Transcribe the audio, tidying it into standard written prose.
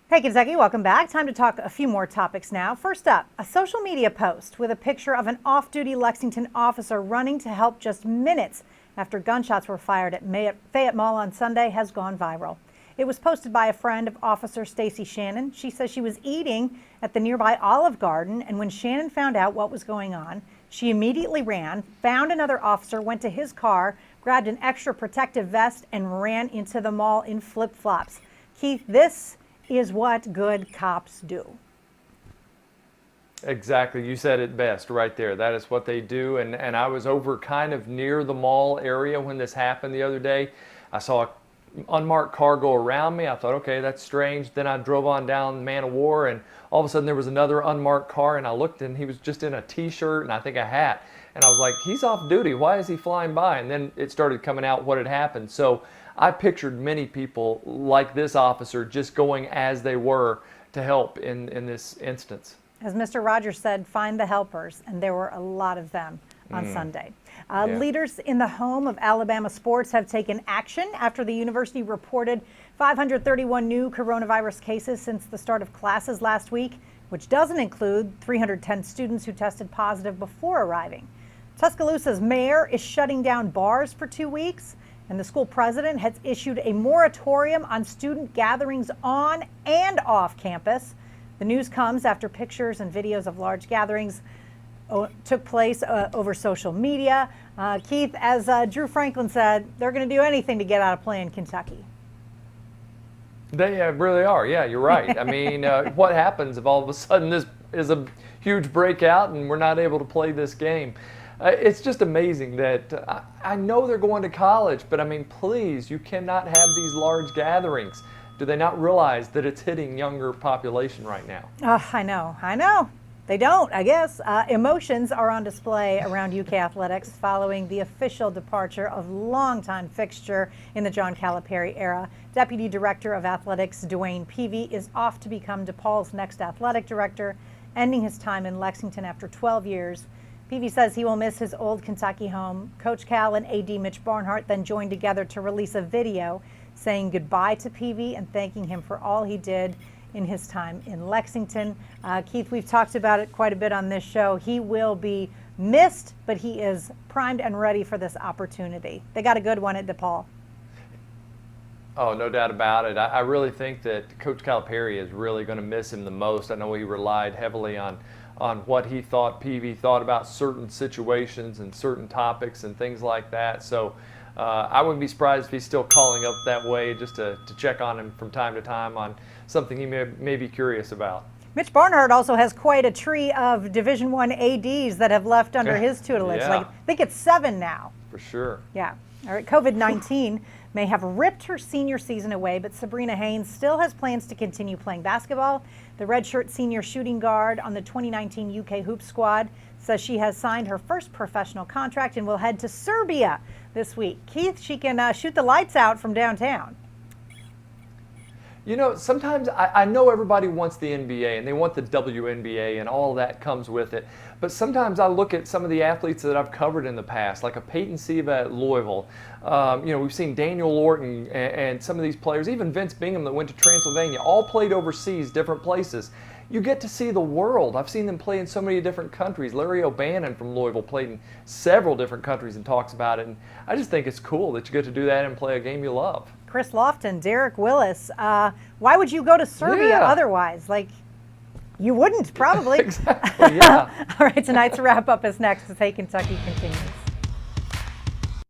Hey Kentucky, welcome back. Time to talk a few more topics now. First up, a social media post with a picture of an off-duty Lexington officer running to help just minutes after gunshots were fired at Fayette Mall on Sunday has gone viral. It was posted by a friend of Officer Stacy Shannon. She says she was eating at the nearby Olive Garden, and when Shannon found out what was going on, she immediately ran, found another officer, went to his car, grabbed an extra protective vest, and ran into the mall in flip-flops. Keith, this is what good cops do. Exactly. You said it best right there. That is what they do. And I was over kind of near the mall area when this happened the other day. I saw an unmarked car go around me. I thought, okay, that's strange. Then I drove on down Man of War, and all of a sudden there was another unmarked car, and I looked, and he was just in a t-shirt and I think a hat. And I was like, he's off duty. Why is he flying by? And then it started coming out what had happened. So I pictured many people like this officer just going as they were to help in this instance. As Mr. Rogers said, find the helpers, and there were a lot of them on Sunday. Leaders in the home of Alabama sports have taken action after the university reported 531 new coronavirus cases since the start of classes last week, which doesn't include 310 students who tested positive before arriving. Tuscaloosa's mayor is shutting down bars for 2 weeks, and the school president has issued a moratorium on student gatherings on and off campus. The news comes after pictures and videos of large gatherings took place over social media. Keith, as Drew Franklin said, they're going to do anything to get out of playing Kentucky. They really are. Yeah, you're right. I mean, what happens if all of a sudden this is a huge breakout and we're not able to play this game? It's just amazing that I know they're going to college, but I mean, please, you cannot have these large gatherings. Do they not realize that it's hitting younger population right now? I know. They don't, I guess. Emotions are on display around UK athletics following the official departure of longtime fixture in the John Calipari era. Deputy Director of Athletics Dwayne Peavy is off to become DePaul's next athletic director, ending his time in Lexington after 12 years. Peavy says he will miss his old Kentucky home. Coach Cal and AD Mitch Barnhart then joined together to release a video saying goodbye to Peavy and thanking him for all he did in his time in Lexington. Keith, we've talked about it quite a bit on this show. He will be missed, but he is primed and ready for this opportunity. They got a good one at DePaul. Oh, no doubt about it. I really think that Coach Calipari is really going to miss him the most. I know he relied heavily on what he thought Peavy thought about certain situations and certain topics and things like that. So I wouldn't be surprised if he's still calling up that way just to check on him from time to time on something he may be curious about. Mitch Barnhart also has quite a tree of Division I ADs that have left under his tutelage. Yeah. Like, I think it's 7 now. For sure. Yeah. All right. COVID-19 may have ripped her senior season away, but Sabrina Haynes still has plans to continue playing basketball. The redshirt senior shooting guard on the 2019 UK Hoops squad says she has signed her first professional contract and will head to Serbia this week. Keith, she can shoot the lights out from downtown. You know, sometimes I know everybody wants the NBA and they want the WNBA and all that comes with it. But sometimes I look at some of the athletes that I've covered in the past, like a Peyton Siva at Louisville. We've seen Daniel Lorton and some of these players, even Vince Bingham that went to Transylvania, all played overseas, different places. You get to see the world. I've seen them play in so many different countries. Larry O'Bannon from Louisville played in several different countries and talks about it. And I just think it's cool that you get to do that and play a game you love. Chris Lofton, Derek Willis. Why would you go to Serbia otherwise? Like, you wouldn't, probably. Exactly, yeah. All right, tonight's wrap-up is next as Hey Kentucky continues.